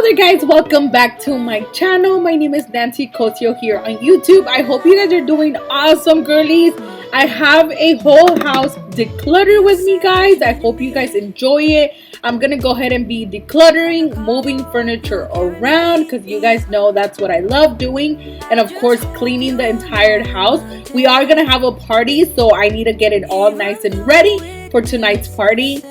there guys, welcome back to my channel. My name is Nancyy Cosio here on YouTube. I hope you guys are doing awesome, girlies. I have a whole house decluttered with me, guys. I hope you guys enjoy it. I'm gonna go ahead and be decluttering, moving furniture around, because you guys know that's what I love doing, and of course cleaning the entire house. We are gonna have a party, so I need to get it all nice and ready for tonight's party.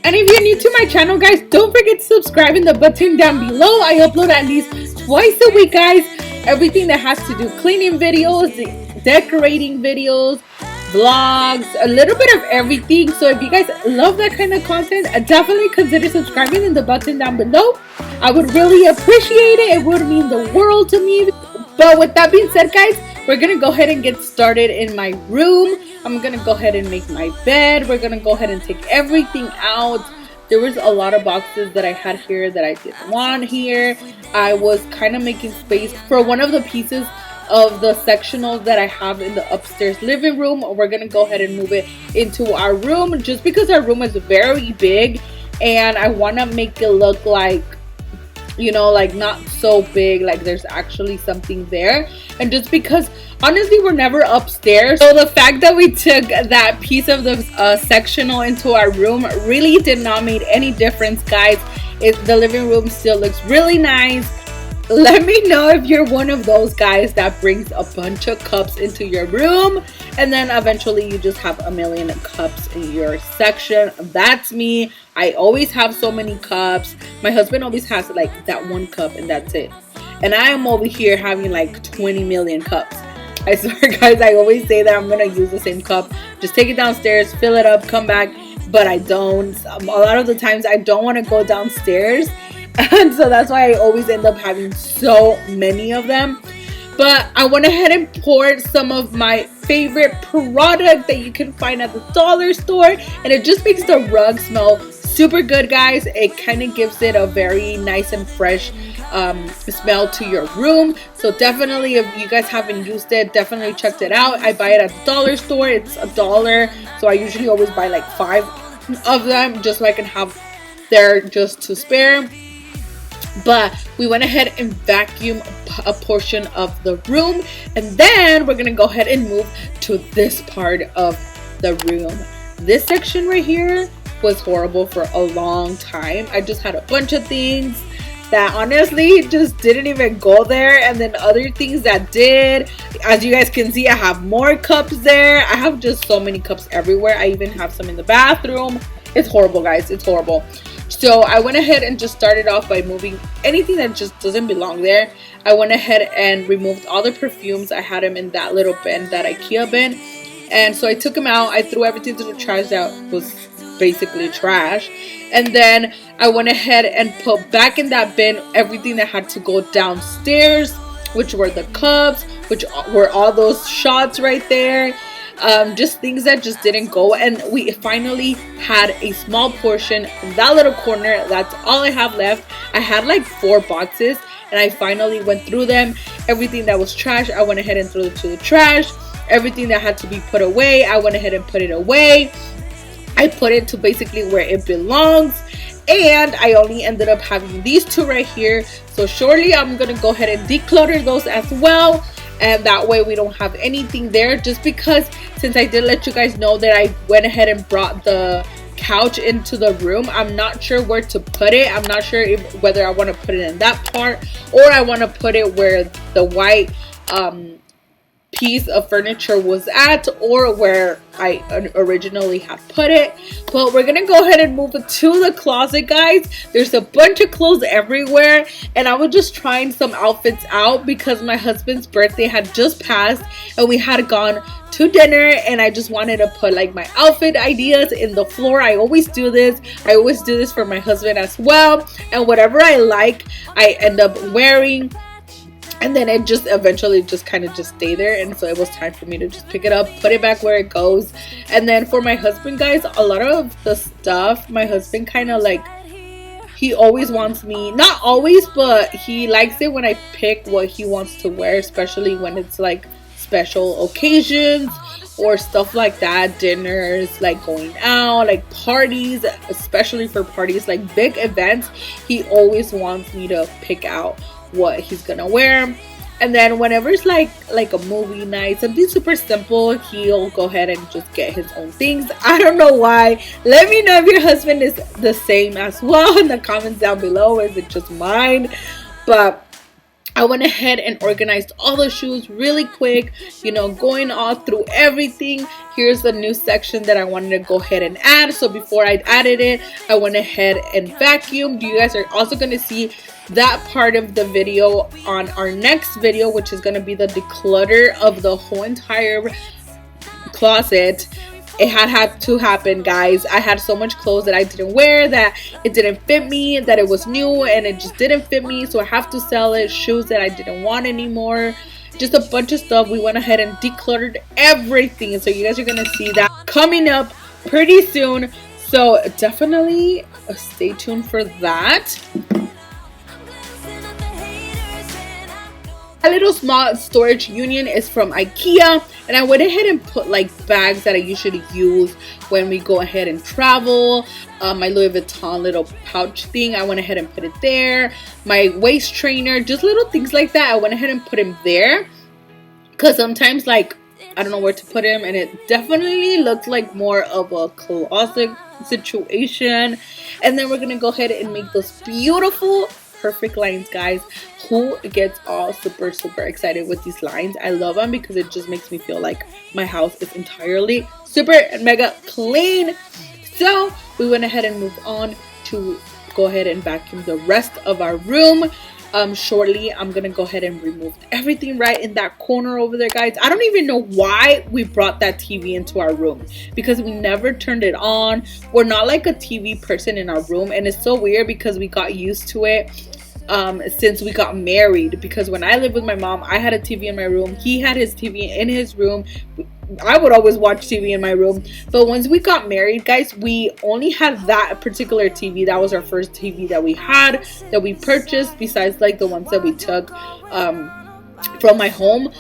And if you're new to my channel, guys, don't forget to subscribe in the button down below. I upload at least twice a week, guys. Everything that has to do cleaning videos, decorating videos, vlogs, a little bit of everything. So if you guys love that kind of content, definitely consider subscribing in the button down below. I would really appreciate it. It would mean the world to me. But with that being said, guys, we're gonna go ahead and get started in my room. I'm gonna go ahead and make my bed. We're gonna go ahead and take everything out. There was a lot of boxes that I had here that I didn't want here. I was kind of making space for one of the pieces of the sectionals that I have in the upstairs living room. We're gonna go ahead and move it into our room just because our room is very big and I want to make it look like, you know, like not so big, like there's actually something there. And just because honestly we're never upstairs, so the fact that we took that piece of the sectional into our room really did not make any difference, guys. The living room still looks really nice. Let me know if you're one of those guys that brings a bunch of cups into your room and then eventually you just have a million cups in your section. That's me. I always have so many cups. My husband always has like that one cup and that's it. And I am over here having like 20 million cups. I swear, guys, I always say that I'm gonna use the same cup. Just take it downstairs, fill it up, come back. But I don't. A lot of the times I don't want to go downstairs. And so that's why I always end up having so many of them. But I went ahead and poured some of my favorite product that you can find at the dollar store. And it just makes the rug smell super good, guys. It kind of gives it a very nice and fresh smell to your room. So definitely, if you guys haven't used it, definitely check it out. I buy it at the dollar store. It's $1. So I usually always buy like 5 of them just so I can have there just to spare. But we went ahead and vacuum a portion of the room, and then we're gonna go ahead and move to this part of the room. This section right here was horrible for a long time. I just had a bunch of things that honestly just didn't even go there, and then other things that did. As you guys can see, I have more cups there. I have just so many cups everywhere. I even have some in the bathroom. It's horrible, guys. It's horrible. So I went ahead and just started off by moving anything that just doesn't belong there. I went ahead and removed all the perfumes. I had them in that little bin, that IKEA bin. And so I took them out. I threw everything to the trash that was basically trash. And then I went ahead and put back in that bin everything that had to go downstairs, which were the cups, which were all those shots right there. Just things that just didn't go, and we finally had a small portion in that little corner. That's all I have left. I had like 4 boxes and I finally went through them. Everything that was trash, I went ahead and threw it to the trash. Everything that had to be put away, I went ahead and put it away. I put it to basically where it belongs, and I only ended up having these 2 right here. So shortly I'm gonna go ahead and declutter those as well, and that way we don't have anything there. Just because, since I did let you guys know that I went ahead and brought the couch into the room, I'm not sure where to put it. I'm not sure whether I want to put it in that part or I want to put it where the white piece of furniture was at, or where I originally had put it. But we're gonna go ahead and move it to the closet, guys. There's a bunch of clothes everywhere, and I was just trying some outfits out because my husband's birthday had just passed and we had gone to dinner, and I just wanted to put like my outfit ideas in the floor. I always do this. I always do this for my husband as well, and whatever I like I end up wearing. And then it just eventually just kind of just stay there, and so it was time for me to just pick it up, put it back where it goes. And then for my husband, guys, a lot of the stuff, my husband kind of like, he always wants me, not always, but he likes it when I pick what he wants to wear, especially when it's like special occasions or stuff like that, dinners, like going out, like parties, especially for parties, like big events. He always wants me to pick out what he's gonna wear. And then whenever it's like a movie night, something super simple, he'll go ahead and just get his own things. I don't know why. Let me know if your husband is the same as well in the comments down below. Is it just mine? But I went ahead and organized all the shoes really quick, you know, going all through everything. Here's the new section that I wanted to go ahead and add. So before I added it, I went ahead and vacuumed. You guys are also going to see that part of the video on our next video, which is going to be the declutter of the whole entire closet. It had to happen, guys. I had so much clothes that I didn't wear, that it didn't fit me, that it was new and it just didn't fit me, so I have to sell it. Shoes that I didn't want anymore, just a bunch of stuff. We went ahead and decluttered everything, so you guys are gonna see that coming up pretty soon, so definitely stay tuned for that. A little small storage union is from IKEA, and I went ahead and put like bags that I usually use when we go ahead and travel. My Louis Vuitton little pouch thing, I went ahead and put it there. My waist trainer, just little things like that, I went ahead and put him there, because sometimes like I don't know where to put him, and it definitely looks like more of a closet situation. And then we're gonna go ahead and make those beautiful perfect lines, guys. Who gets all super excited with these lines? I love them because it just makes me feel like my house is entirely super mega clean. So we went ahead and moved on to go ahead and vacuum the rest of our room. Shortly I'm gonna go ahead and remove everything right in that corner over there, guys. I don't even know why we brought that TV into our room, because we never turned it on. We're not like a TV person in our room, and it's so weird because we got used to it since we got married. Because when I lived with my mom, I had a TV in my room, he had his TV in his room. I would always watch TV in my room. But once we got married, guys, we only had that particular TV. That was our first TV that we had, that we purchased, besides like the ones that we took from my home.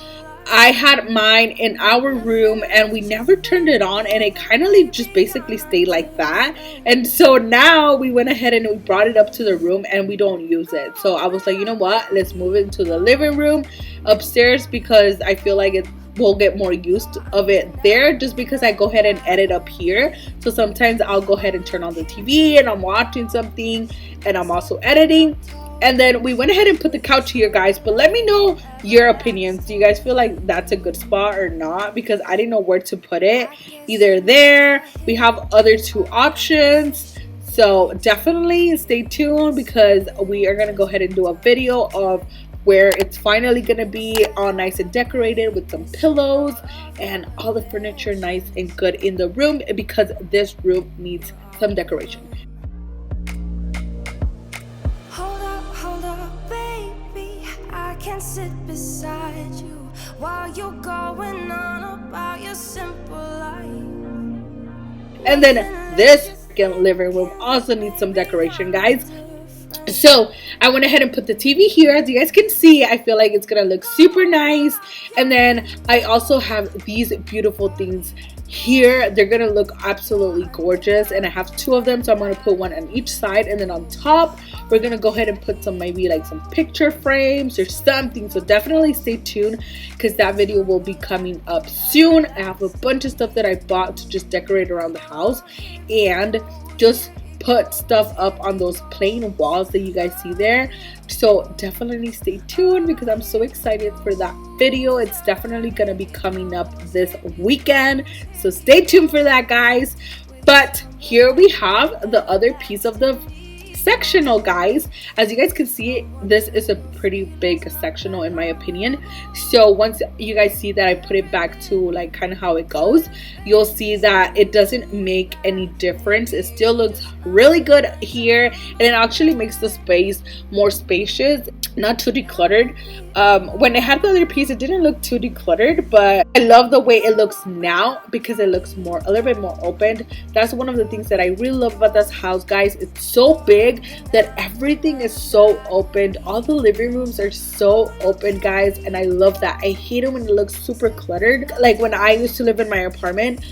I had mine in our room, and we never turned it on, and it kind of like just basically stayed like that. And so now we went ahead and we brought it up to the room, and we don't use it. So I was like, you know what, let's move it into the living room upstairs, because I feel like it will get more used of it there, just because I go ahead and edit up here. So sometimes I'll go ahead and turn on the TV and I'm watching something and I'm also editing. And then we went ahead and put the couch here, guys. But let me know your opinions. Do you guys feel like that's a good spot or not? Because I didn't know where to put it. Either there, we have other two options. So definitely stay tuned, because we are going to go ahead and do a video of where it's finally going to be all nice and decorated with some pillows and all the furniture nice and good in the room, because this room needs some decoration. Can sit beside you while you're going on about your simple life. And then this living room also needs some decoration, guys. So I went ahead and put the TV here. As you guys can see, I feel like it's gonna look super nice. And then I also have these beautiful things here. They're gonna look absolutely gorgeous, and I have two of them, so I'm gonna put one on each side. And then on top, we're gonna go ahead and put some, maybe like some picture frames or something. So definitely stay tuned, because that video will be coming up soon. I have a bunch of stuff that I bought to just decorate around the house and just put stuff up on those plain walls that you guys see there. So definitely stay tuned, because I'm so excited for that video. It's definitely gonna be coming up this weekend, so stay tuned for that, guys. But here we have the other piece of the sectional, guys. As you guys can see, this is a pretty big sectional in my opinion. So once you guys see that I put it back to like kind of how it goes, you'll see that it doesn't make any difference. It still looks really good here, and it actually makes the space more spacious, not too decluttered. When I had the other piece, it didn't look too decluttered, but I love the way it looks now because it looks more, a little bit more opened. That's one of the things that I really love about this house, guys. It's so big that everything is so opened. All the living rooms are so open, guys, and I love that. I hate it when it looks super cluttered. Like when I used to live in my apartment,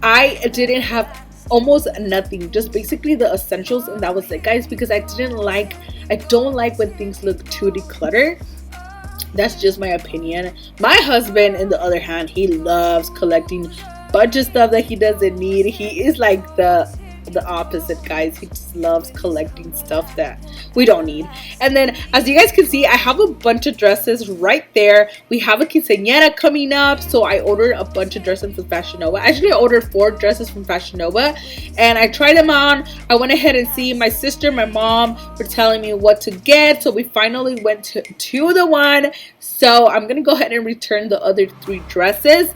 I didn't have almost nothing, just basically the essentials, and that was it, guys, because I don't like when things look too decluttered. That's just my opinion. My husband, on the other hand, he loves collecting bunch of stuff that he doesn't need. He is like the opposite, guys. He just loves collecting stuff that we don't need. And then, as you guys can see, I have a bunch of dresses right there. We have a quinceañera coming up, so I ordered a bunch of dresses from Fashion Nova. Actually, I ordered 4 dresses from Fashion Nova, and I tried them on. I went ahead and see. My sister, my mom were telling me what to get, so we finally went to the one. So I'm gonna go ahead and return the other 3 dresses.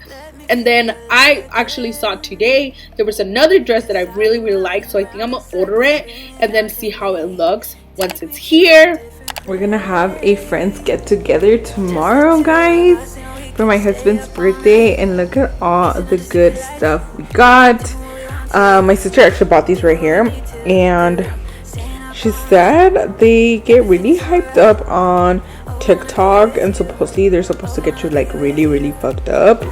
And then I actually saw today there was another dress that I really like, so I think I'm gonna order it and then see how it looks once it's here. We're gonna have a friends get together tomorrow, guys, for my husband's birthday, and look at all the good stuff we got. My sister actually bought these right here, and she said they get really hyped up on TikTok, and supposedly they're supposed to get you like really fucked up.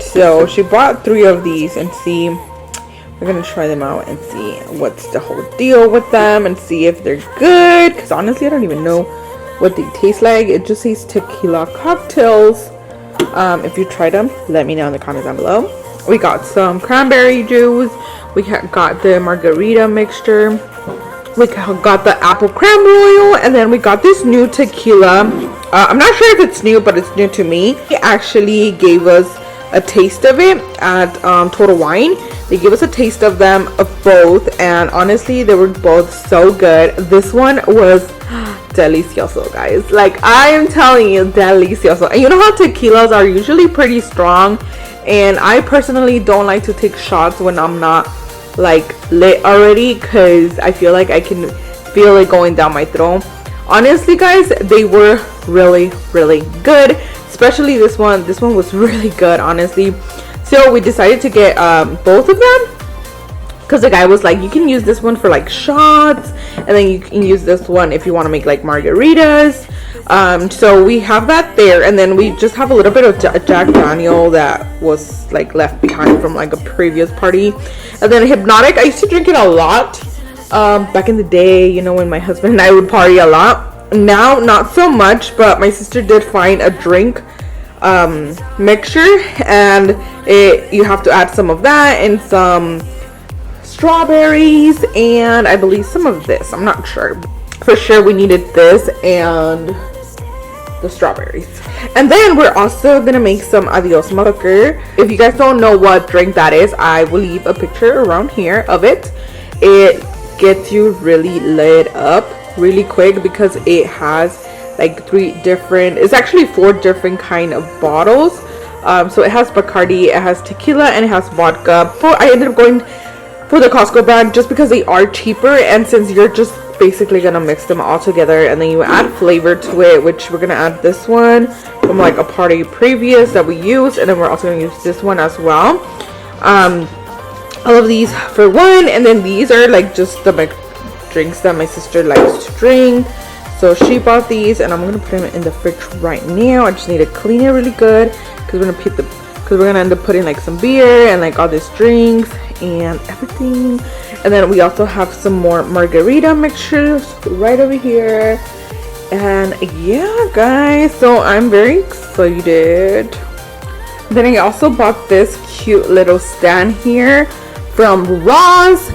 So she bought 3 of these, and see, we're gonna try them out and see what's the whole deal with them and see if they're good, because honestly I don't even know what they taste like. It just says tequila cocktails. If you tried them, let me know in the comments down below. We got some cranberry juice, we got the margarita mixture, we got the apple creme oil, and then we got this new tequila. I'm not sure if it's new, but it's new to me. They actually gave us a taste of it at Total Wine. They gave us a taste of them, of both, and honestly they were both so good. This one was delicioso, guys. Like, I am telling you, delicioso. And you know how tequilas are usually pretty strong, and I personally don't like to take shots when I'm not like lit already, because I feel like I can feel it going down my throat. Honestly, guys, they were really good, especially this one. This one was really good, honestly. So we decided to get both of them, because the guy was like, you can use this one for like shots, and then you can use this one if you want to make like margaritas. So we have that there, and then we just have a little bit of Jack Daniel that was like left behind from like a previous party. And then Hypnotic, I used to drink it a lot back in the day, you know, when my husband and I would party a lot. Now not so much, but my sister did find a drink mixture, and you have to add some of that and some strawberries, and I believe some of this. I'm not sure. For sure we needed this and the strawberries. And then we're also gonna make some adios motherfucker. If you guys don't know what drink that is, I will leave a picture around here of it. It gets you really lit up really quick, because it has like 3 different, it's actually 4 different kind of bottles. So it has Bacardi, it has tequila, and it has vodka. So I ended up going for the Costco brand just because they are cheaper, and since you're just basically gonna mix them all together and then you add flavor to it, which we're gonna add this one from like a party previous that we used, and then we're also gonna use this one as well. All of these for 1, and then these are like just the drinks that my sister likes to drink, so she bought these, and I'm gonna put them in the fridge right now. I just need to clean it really good, because we're gonna end up putting like some beer and like all these drinks and everything. And then we also have some more margarita mixtures right over here. And yeah, guys, so I'm very excited. Then I also bought this cute little stand here from Ross,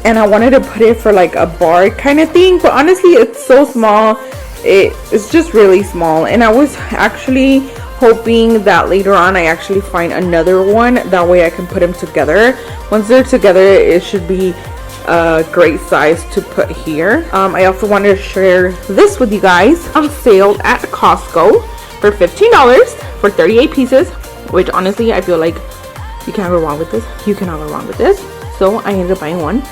and I wanted to put it for like a bar kind of thing, but honestly it's so small. It's just really small, and I was actually hoping that later on I actually find another one, that way I can put them together. Once they're together, it should be a great size to put here. I also wanted to share this with you guys. On sale at Costco for $15 for 38 pieces, which honestly I feel like you can't go wrong with this. You cannot go wrong with this. So I ended up buying one,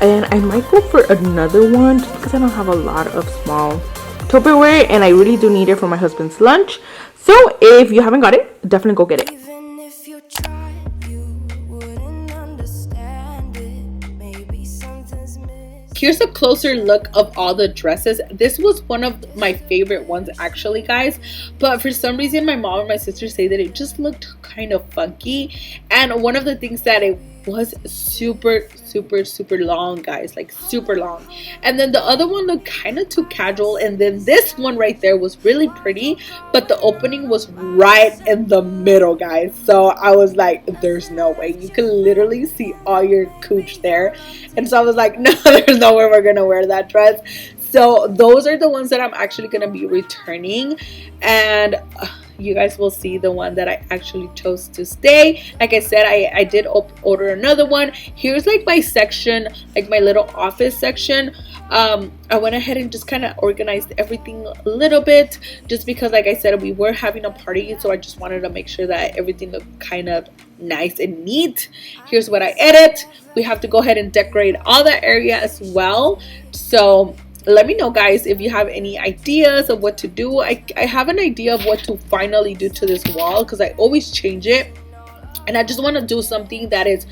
and I might go for another one just because I don't have a lot of small Tupperware, and I really do need it for my husband's lunch. So if you haven't got it, definitely go get it. Even if you tried, you wouldn't understand it. Maybe something's missing. Here's a closer look of all the dresses. This was one of my favorite ones actually, guys, but for some reason my mom and my sister say that it just looked kind of funky. And one of the things that it was super long, guys, like super long. And then the other one looked kind of too casual, and then this one right there was really pretty, but the opening was right in the middle, guys. So I was like, there's no way. You can literally see all your cooch there. And so I was like, no, there's no way we're gonna wear that dress. So those are the ones that I'm actually gonna be returning, and you guys will see the one that I actually chose to stay. Like I said, I did order another one. Here's like my section, like my little office section. I went ahead and just kind of organized everything a little bit, just because like I said, we were having a party, so I just wanted to make sure that everything looked kind of nice and neat. Here's what I edit. We have to go ahead and decorate all that area as well. So let me know, guys, if you have any ideas of what to do. I have an idea of what to finally do to this wall, because I always change it, and I just want to do something that is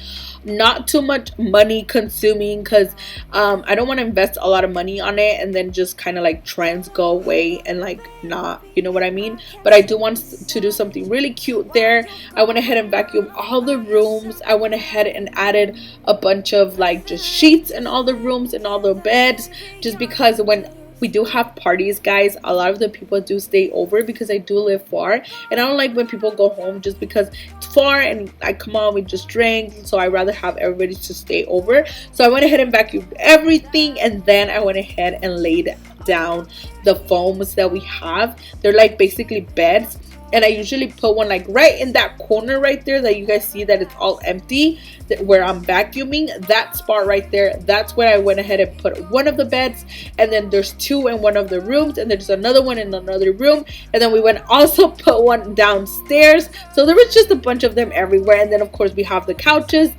not too much money consuming, because I don't want to invest a lot of money on it and then just kind of like trends go away and like not, you know what I mean. But I do want to do something really cute there. I went ahead and vacuumed all the rooms. I went ahead and added a bunch of like just sheets in all the rooms and all the beds, just because when we do have parties, guys, a lot of the people do stay over, because I do live far, and I don't like when people go home just because it's far and I come on, we just drink. So I rather have everybody to stay over. So I went ahead and vacuumed everything, and then I went ahead and laid down the foams that we have. They're like basically beds, and I usually put one like right in that corner right there that you guys see that it's all empty, where I'm vacuuming. That spot right there, that's where I went ahead and put one of the beds, and then there's two in one of the rooms, and there's another one in another room, and then we went also put one downstairs. So there was just a bunch of them everywhere. And then of course we have the couches,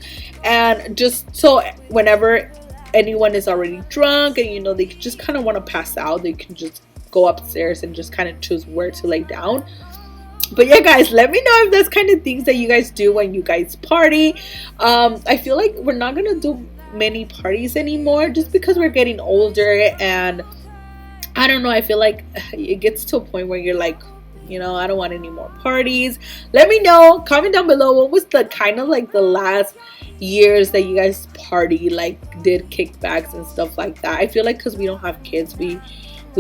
and just so whenever anyone is already drunk and you know they just kind of want to pass out, they can just go upstairs and just kind of choose where to lay down. But yeah, guys, let me know if that's kind of things that you guys do when you guys party. I feel like we're not gonna do many parties anymore, just because we're getting older, and I don't know, I feel like it gets to a point where you're like, you know, I don't want any more parties. Let me know, comment down below, what was the kind of like the last years that you guys party, like did kickbacks and stuff like that. I feel like because we don't have kids, we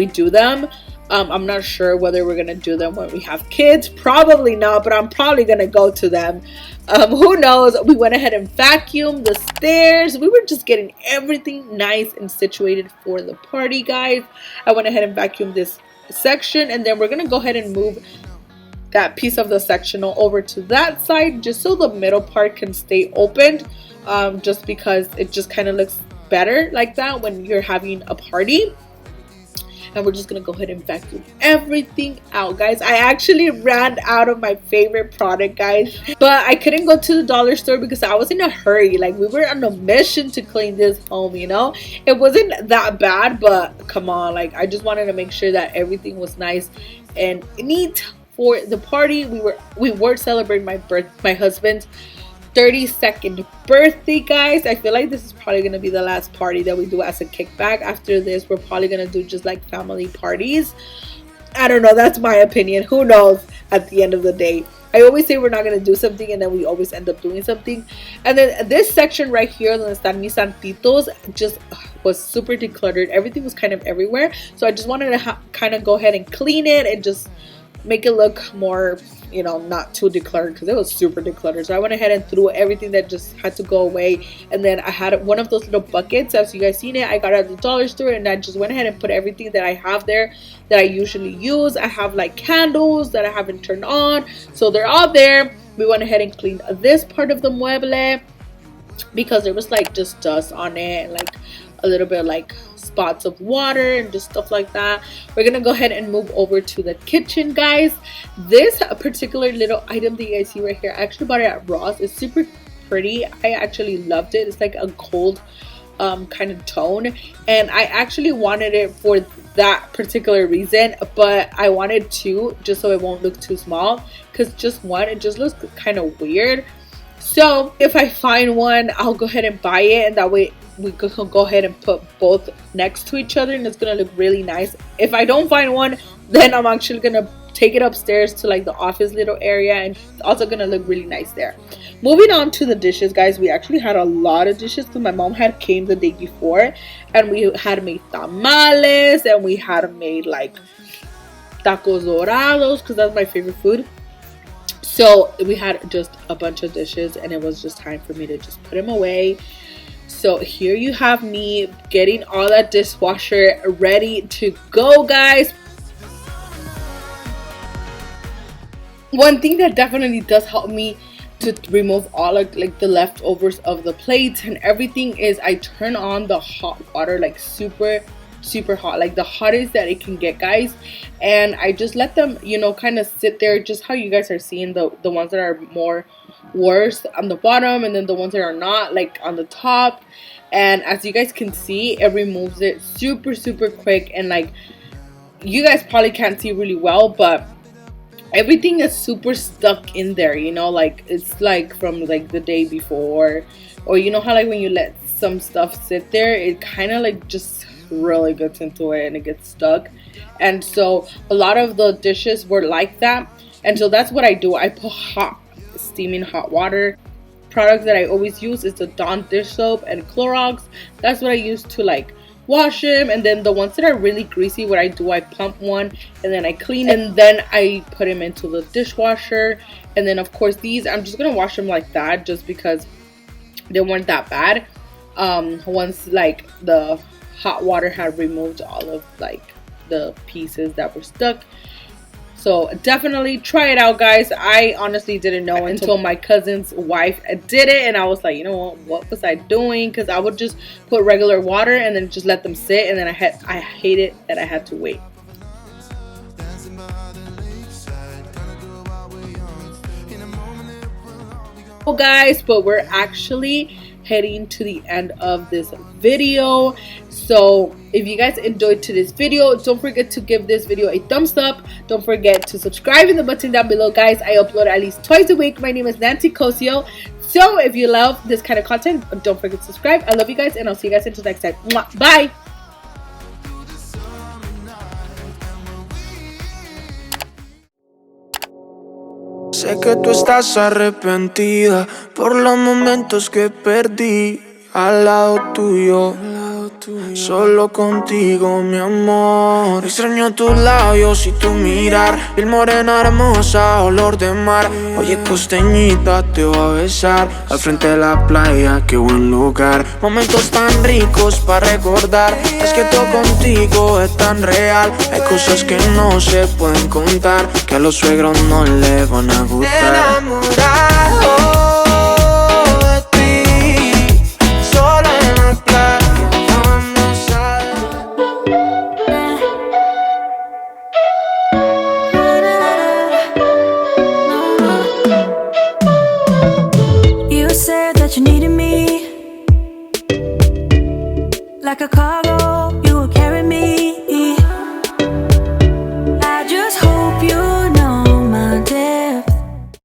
do them. I'm not sure whether we're gonna do them when we have kids. Probably not, but I'm probably gonna go to them. Who knows? We went ahead and vacuumed the stairs. We were just getting everything nice and situated for the party, guys. I went ahead and vacuumed this section, and then we're gonna go ahead and move that piece of the sectional over to that side, just so the middle part can stay opened, just because it just kind of looks better like that when you're having a party. And we're just gonna go ahead and vacuum everything out, guys. I actually ran out of my favorite product, guys, but I couldn't go to the dollar store because I was in a hurry. Like, we were on a mission to clean this home, you know. It wasn't that bad, but come on, like, I just wanted to make sure that everything was nice and neat for the party. We were celebrating my husband's 32nd birthday, guys. I feel like this is probably gonna be the last party that we do as a kickback. After this, we're probably gonna do just like family parties. I don't know, that's my opinion. Who knows at the end of the day. I always say we're not gonna do something, and then we always end up doing something. And then this section right here, donde están mis santitos, just was super decluttered. Everything was kind of everywhere, so I just wanted to kind of go ahead and clean it and just make it look more, you know, not too decluttered, because it was super decluttered. So I went ahead and threw everything that just had to go away. And then I had one of those little buckets, as you guys seen it, I got at the dollar store, and I just went ahead and put everything that I have there that I usually use. I have like candles that I haven't turned on, so they're all there. We went ahead and cleaned this part of the mueble because there was like just dust on it, and like a little bit of like spots of water and just stuff like that. We're gonna go ahead and move over to the kitchen, guys. This particular little item that you guys see right here, I actually bought it at Ross. It's super pretty. I actually loved it. It's like a gold kind of tone, and I actually wanted it for that particular reason, but I wanted two just so it won't look too small, because just one, it just looks kind of weird. So if I find one, I'll go ahead and buy it, and that way we can go ahead and put both next to each other, and it's gonna look really nice. If I don't find one, then I'm actually gonna take it upstairs to like the office little area, and it's also gonna look really nice there. Moving on to the dishes, guys, we actually had a lot of dishes because my mom had came the day before, and we had made tamales, and we had made like tacos dorados because that's my favorite food. So we had just a bunch of dishes, and it was just time for me to just put them away. So here you have me getting all that dishwasher ready to go, guys. One thing that definitely does help me to remove all of like the leftovers of the plates and everything is I turn on the hot water, like super hot, like the hottest that it can get, guys, and I just let them, you know, kind of sit there, just how you guys are seeing the ones that are more worse on the bottom, and then the ones that are not, like on the top. And as you guys can see, it removes it super quick, and like you guys probably can't see really well, but everything is super stuck in there, you know, like it's like from like the day before, or you know how like when you let some stuff sit there, it kind of like just really gets into it and it gets stuck. And so a lot of the dishes were like that, and so that's what I do. I put steaming hot water. Products that I always use is the Dawn dish soap and Clorox. That's what I use to like wash them. And then the ones that are really greasy, what I do, I pump one and then I clean, and then I put them into the dishwasher. And then of course these, I'm just gonna wash them like that just because they weren't that bad. Once like the hot water had removed all of like the pieces that were stuck. So definitely try it out, guys. I honestly didn't know until my cousin's wife did it, and I was like, you know what was I doing? Because I would just put regular water and then just let them sit, and then I hated that I had to wait. Well, guys, but we're actually heading to the end of this video. So if you guys enjoyed today's video, don't forget to give this video a thumbs up. Don't forget to subscribe in the button down below, guys. I upload at least twice a week. My name is Nancyy Cosio. So if you love this kind of content, don't forget to subscribe. I love you guys, and I'll see you guys until next time. Mwah. Bye. Sé que tú estás arrepentida por los momentos que perdí al lado tuyo. Solo contigo, mi amor. Extraño tus labios y tu mirar. Piel morena hermosa, olor de mar. Oye, costeñita, te voy a besar al frente de la playa, qué buen lugar. Momentos tan ricos para recordar. Es que todo contigo es tan real. Hay cosas que no se pueden contar, que a los suegros no les van a gustar. Enamorado de ti, solo en la playa. You needed me like a cargo, you would carry me.